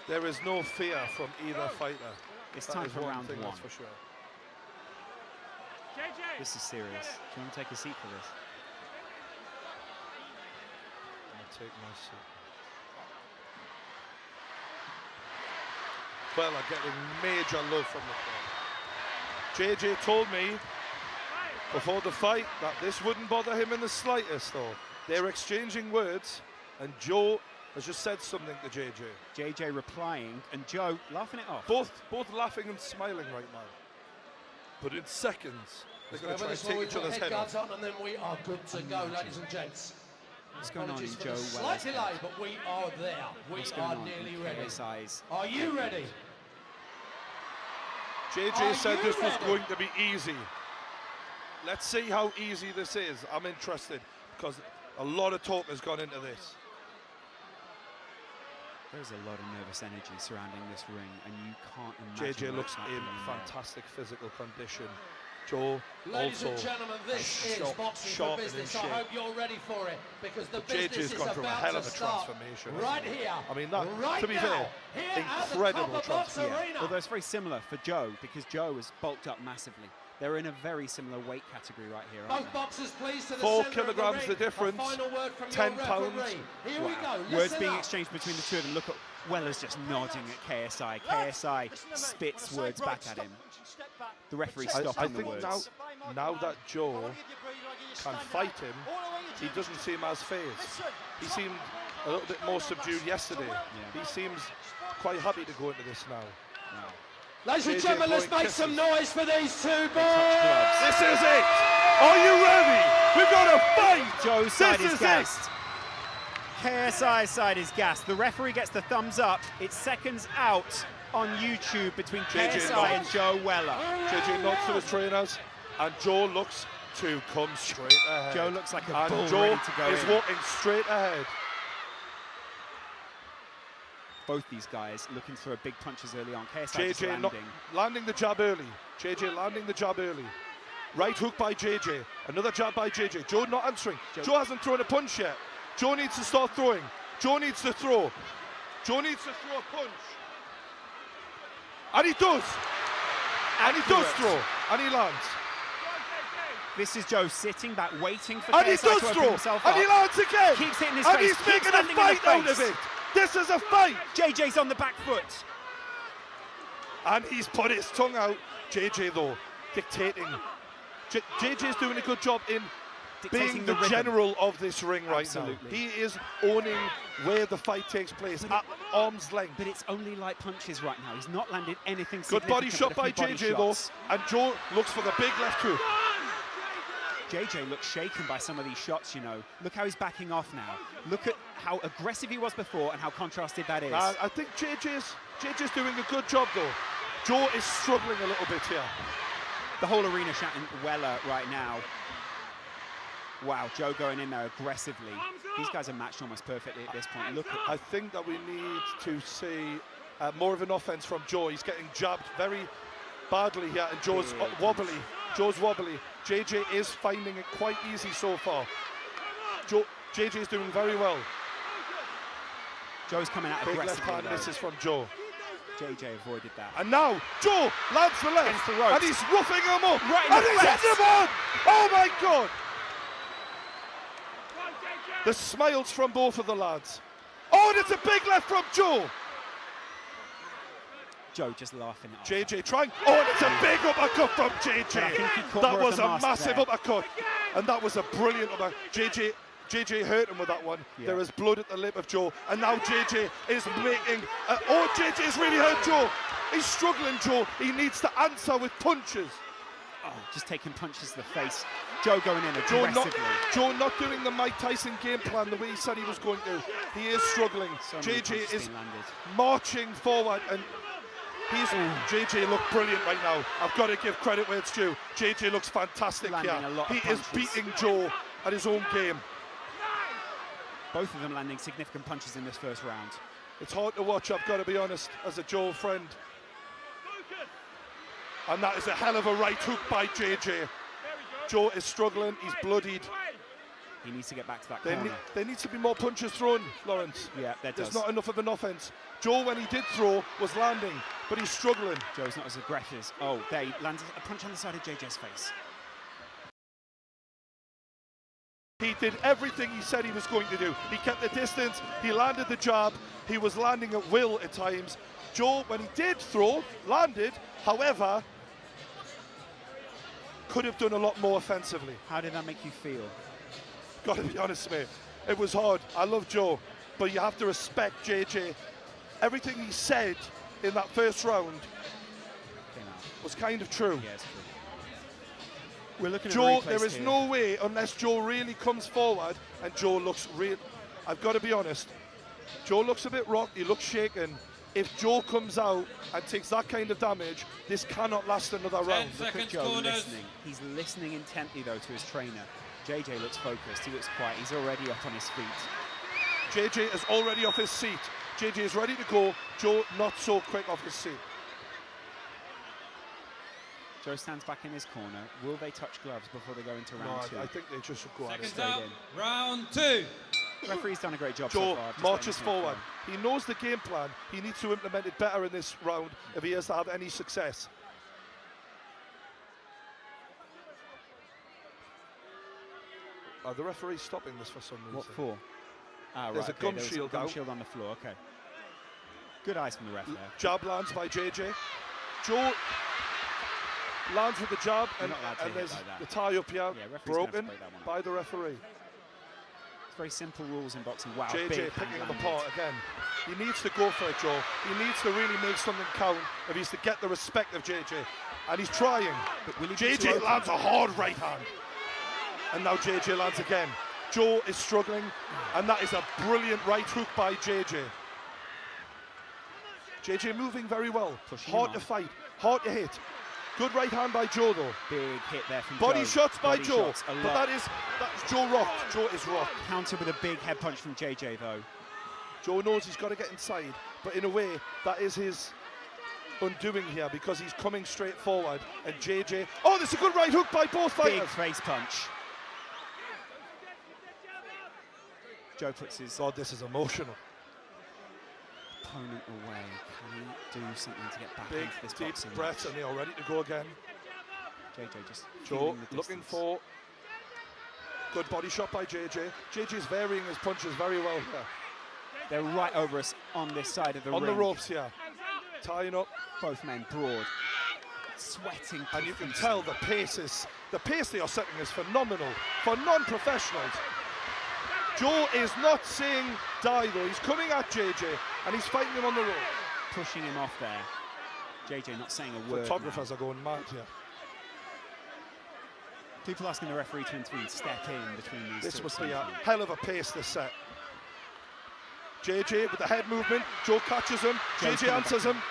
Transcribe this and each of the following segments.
There is no fear from either fighter. It's time for round one. That's for sure. This is serious. Do you want to take a seat for this? I'm going to take my seat. Well, I'm getting major love from the crowd. JJ told me before the fight that this wouldn't bother him in the slightest, though. They're exchanging words, and Joe has just said something to JJ. JJ replying, and Joe laughing it off. Both laughing and smiling right now. But in seconds, they're going to try and take each other's head off. On, and then we are good to go, ladies and gents. What's going on in Joe Weller's slight delay, but we are there. We are nearly ready. KSI's Are you ready? JJ said this was going to be easy. Let's see how easy this is. I'm interested because a lot of talk has gone into this. There's a lot of nervous energy surrounding this ring, and you can't imagine. JJ looks in fantastic physical condition. Joe Ladies also and gentlemen, this is boxing for business. I hope you're ready for it, because the business is gone through a hell of a transformation right here. I mean, that, right to be fair, incredible transformation. Yeah. Although it's very similar for Joe, because Joe has bulked up massively. They're in a very similar weight category right here. Both boxers, please, to the 4 center kilograms of the, the difference. 10 pounds. Here we go. Words being exchanged between the two of them. Look at Weller's just nodding at KSI. KSI spits words back at him. The referee stopping the words. I think now that Joe can fight him, he doesn't seem as phased. He seemed a little bit more subdued yesterday. Yeah. He seems quite happy to go into this now. Ladies and gentlemen, let's make some noise for these two boys. This is it. Are you ready? We've got a fight. Joe's side is gassed. KSI's side is gassed. The referee gets the thumbs up. It's seconds out on YouTube between KSI and Joe Weller. JJ nods to his trainers, and Joe looks to come straight ahead. Joe looks like a bull Joe ready to go is walking straight ahead. Both these guys looking for big punches early on. KSI just landing the jab early. JJ landing the jab early. Right hook by JJ. Another jab by JJ. Joe not answering. Joe hasn't thrown a punch yet. Joe needs to start throwing. Joe needs to throw. Joe needs to throw a punch. And he does. And he does throw. And he lands. This is Joe sitting back, waiting for KSI to throw. open himself And up. he lands again. Keeps hitting his and face. He's making a fight out of it. This is a fight. JJ's on the back foot. And he's put his tongue out. JJ, though, dictating. JJ's doing a good job in being the general of this ring right now. He is owning where the fight takes place at arm's length. But it's only light punches right now. He's not landed anything good body shot by JJ, though. And Joe looks for the big left hook. JJ looks shaken by some of these shots, you know. Look how he's backing off now. Look at how aggressive he was before and how contrasted that is. I think JJ's doing a good job, though. Joe is struggling a little bit here. The whole arena shouting Weller right now. Wow, Joe going in there aggressively. These guys are matched almost perfectly at this point. Look at I think that we need to see more of an offense from Joe. He's getting jabbed very badly here, and Joe's wobbly. Joe's wobbly. JJ is finding it quite easy so far. JJ is doing very well. Joe's coming out big aggressively. Left hand misses from Joe. JJ avoided that. And now Joe lands the left, the ropes. and he's roughing him up. Right in and the he's face. hit him on! Oh my God! The smiles from both of the lads. Oh, and it's a big left from Joe. Joe just laughing at JJ trying. Oh, and it's a big uppercut from JJ. That was a massive uppercut. And that was a brilliant uppercut. JJ hurt him with that one. Yeah. There is blood at the lip of Joe. And now JJ is making... oh, JJ has really hurt Joe. He's struggling, Joe. He needs to answer with punches. Oh, just taking punches to the face. Joe going in aggressively. Joe not doing the Mike Tyson game plan the way he said he was going to. He is struggling. JJ is marching forward, and JJ looked brilliant right now. I've got to give credit where it's due. JJ looks fantastic here. He is beating Joe at his own game. Both of them landing significant punches in this first round. It's hard to watch, I've got to be honest, as a Joe friend. And that is a hell of a right hook by JJ. Joe is struggling, he's bloodied. He needs to get back to that There corner. needs to be more punches thrown, Lawrence. Yeah, there There's does. not enough of an offense. Joe, when he did throw, was landing, but he's struggling. Joe's not as aggressive. Oh, there he lands a punch on the side of JJ's face. He did everything he said he was going to do. He kept the distance, he landed the jab, he was landing at will at times. Joe, when he did throw, landed, however, could have done a lot more offensively. How did that make you feel? Gotta be honest, mate. It was hard. I love Joe, but you have to respect JJ. Everything he said in that first round was kind of true. Yeah, it's true. We're looking Joe, at there is here. no way, unless Joe really comes forward and Joe looks real. I've got to be honest. Joe looks a bit rocked, he looks shaken. If Joe comes out and takes that kind of damage, this cannot last another round. Look at Joe listening. He's listening intently, though, to his trainer. JJ looks focused, he looks quiet, he's already up on his feet. JJ is already off his seat. JJ is ready to go. Joe not so quick off his seat. Joe stands back in his corner. Will they touch gloves before they go into round two? I think they just should go at it. Seconds out, round two. Referee's done a great job Joe so far. marches forward. He knows the game plan. He needs to implement it better in this round if he has to have any success. Are the referees stopping this for some reason? What for? Ah, There's right, a gum there was shield gum out. shield on the floor, okay. Good eyes from the ref there. Jab lands by JJ. Joe lands with the jab, You're and, not allowed to hit there's like that. the tie up here, Yeah, referee's gonna have to broken break that one up. by the referee. It's very simple rules in boxing. Wow, JJ big picking hand him landed. apart again. He needs to go for it, Joe. He needs to really make something count if he's to get the respect of JJ. And he's trying. But will he be too JJ open? lands a hard right hand. And now JJ lands again. Joe is struggling, and that is a brilliant right hook by JJ. JJ moving very well. Pushing Hard him to on. fight, hard to hit. Good right hand by Joe though. Big hit there from Body Joe. shots by Body Joe. shots, a But lot. that's Joe rocked. Joe is rocked. Countered with a big head punch from JJ though. Joe knows he's got to get inside, but in a way, that is his undoing here because he's coming straight forward. And JJ, oh, there's a good right hook by both fighters. Big face punch. Joe puts his God, this is emotional. opponent away. Can he do something to get back Big, into this deep boxing breaths, match? and they are ready to go again. JJ just Joe feeling the looking distance. for good body shot by JJ. JJ's varying his punches very well here. They're right over us on this side of the On ring. the ropes here, tying up, Both men broad, sweating. and you can profusely. tell the pace they are setting is phenomenal for non-professionals. Joe is not saying die though. He's coming at JJ and he's fighting him on the rope. Pushing him off there. JJ not saying a word. Photographers now. are going mad here. People asking the referee to intervene, step in between these This two. must at be some a point. hell of a pace this set. JJ with the head movement. Joe catches him. Joe's JJ coming answers back him.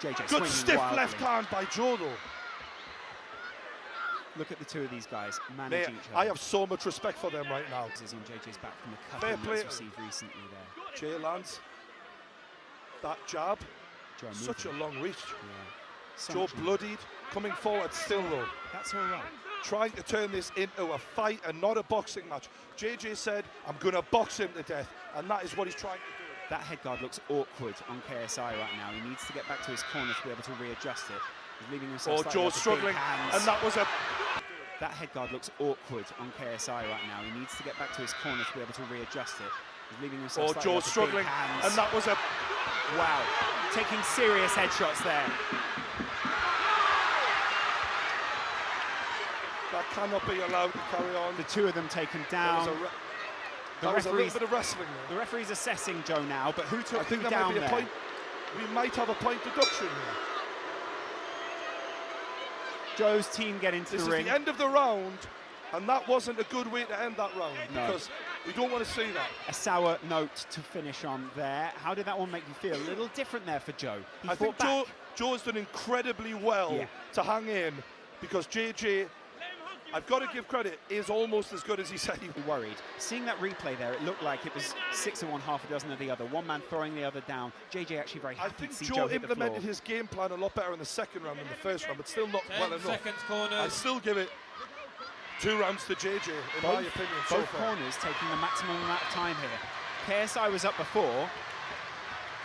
JJ Good swinging stiff wildly. left hand by Joe though. Look at the two of these guys Mate, managing each other. I have so much respect for them right now. Is on JJ's back from the Fair cuffing play that's to received recently there. Jay lands that jab. Joe Such a moving. long reach. Yeah. So Joe much movement. bloodied, coming forward still though. That's all right. Trying to turn this into a fight and not a boxing match. JJ said, I'm going to box him to death. And that is what he's trying to do. That head guard looks awkward on KSI right now. He needs to get back to his corner to be able to readjust it. He's leaving himself Oh, slightly Joe's off with big struggling. hands. And that was a... That head guard looks awkward on KSI right now. He needs to get back to his corner to be able to readjust it. He's leaving himself Oh, slightly Joe's off with struggling. big hands. And that was a... Wow, taking serious headshots there. That cannot be allowed to carry on. The two of them taken That was down. a, The that was a little referee's, bit of wrestling there. the referee's assessing Joe now, but who took I think who there down might be there? a point. We might have a point deduction here. Joe's team get into This the is ring. the end of the round, and that wasn't a good way to end that round No. because we don't want to see that. A sour note to finish on there. How did that one make you feel? A little different there for Joe. He I think fought back. Joe's done incredibly well Yeah. to hang in because JJ, I've got to give credit, is almost as good as he said he was. Worried. Seeing that replay there, it looked like it was 6 of one, half a dozen of the other. One man throwing the other down. JJ actually very I happy think to see Joe Joe hit the floor. implemented his game plan a lot better in the second round than the first round, but still not 10 well enough. seconds I corners. still give it 2 rounds to JJ, in my opinion, so both far. corners taking the maximum amount of time here. KSI was up before.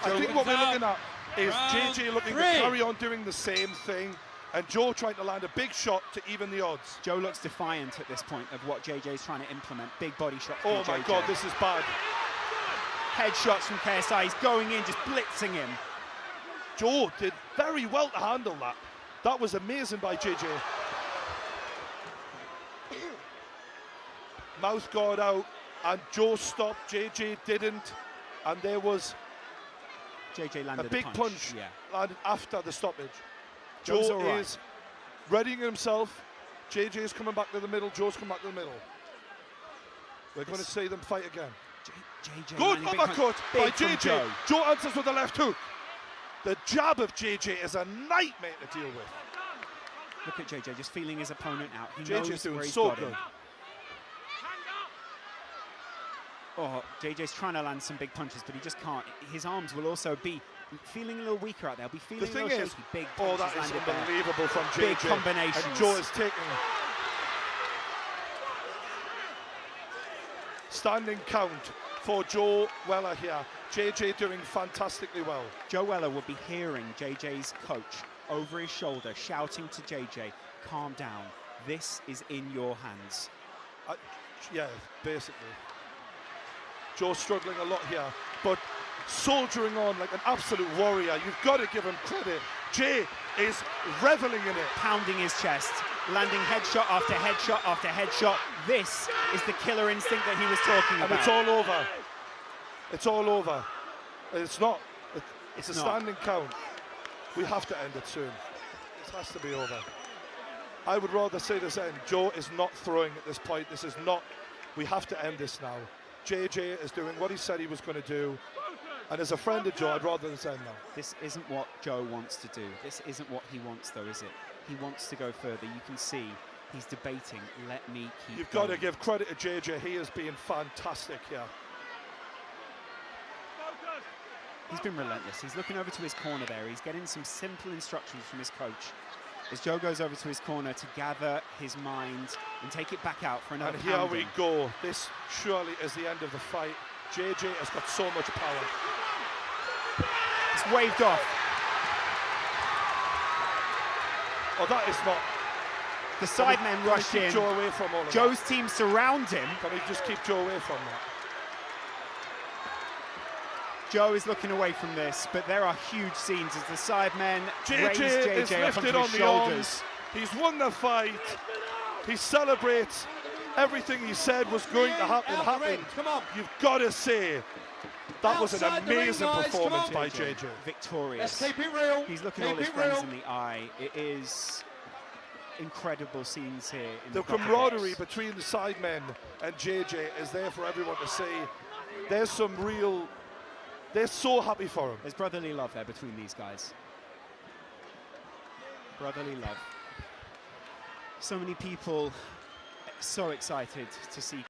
I think what we're looking at is Round JJ looking to 3. carry on doing the same thing, and Joe trying to land a big shot to even the odds. Joe looks defiant at this point of what JJ's trying to implement. Big body shot from Oh my JJ. God, this is bad. Headshots from KSI. He's going in, just blitzing him. Joe did very well to handle that. That was amazing by JJ. Mouth guard out, and Joe stopped, JJ didn't, and there was JJ a landed big punch Yeah. landed after the stoppage. Joe's Joe all right. is readying himself. JJ is coming back to the middle, Joe's coming back to the middle. We're going to see them fight again. JJ Good landing big uppercut punch. by Big from JJ. Joe answers with a left hook. The jab of JJ is a nightmare to deal with. Look at JJ just feeling his opponent out. He JJ's knows doing where he's so got good. him. Oh, JJ's trying to land some big punches, but he just can't. His arms will also be feeling a little weaker out there. Be feeling The thing a little is, shaky. Big oh, punches that is landed there. unbelievable from JJ. Big combinations. And Joe is taking standing count for Joe Weller here. JJ doing fantastically well. Joe Weller will be hearing JJ's coach over his shoulder shouting to JJ, calm down. This is in your hands. Yeah, basically. Joe's struggling a lot here, but soldiering on like an absolute warrior. You've got to give him credit. Jay is reveling in it. Pounding his chest, landing headshot after headshot after headshot. This is the killer instinct that he was talking And about. it's all over. It's all over. It's not. It's a not. standing count. We have to end it soon. This has to be over. I would rather see this end. Joe is not throwing at this point. This is not. We have to end this now. JJ is doing what he said he was going to do. And as a friend of Joe, I'd rather this end now. This isn't what Joe wants to do. This isn't what he wants, though, is it? He wants to go further. You can see he's debating. Let me keep You've going. got to give credit to JJ. He is being fantastic here. He's been relentless. He's looking over to his corner there. He's getting some simple instructions from his coach. As Joe goes over to his corner to gather his mind and take it back out for another And here pounding. we go. This surely is the end of the fight. JJ has got so much power. It's waved off. Oh, that is not. The sidemen rushed Can we in. keep Joe away from all of Joe's team surround him. that? Can we just keep Joe away from that? Joe is looking away from this, but there are huge scenes as the sidemen raise JJ is JJ up lifted onto on his the shoulders. arms. He's won the fight. He celebrates everything he said was going to happen. Out the ring. Come on. You've got to say that was an Outside the ring, amazing guys. Come performance on. by JJ. Victorious. Let's keep it real. He's looking keep all his it friends real. in the eye. It is incredible scenes here. In The Copper camaraderie Box. between the sidemen and JJ is there for everyone to see. There's some real. They're so happy for him. There's brotherly love there between these guys. Brotherly love. So many people so excited to see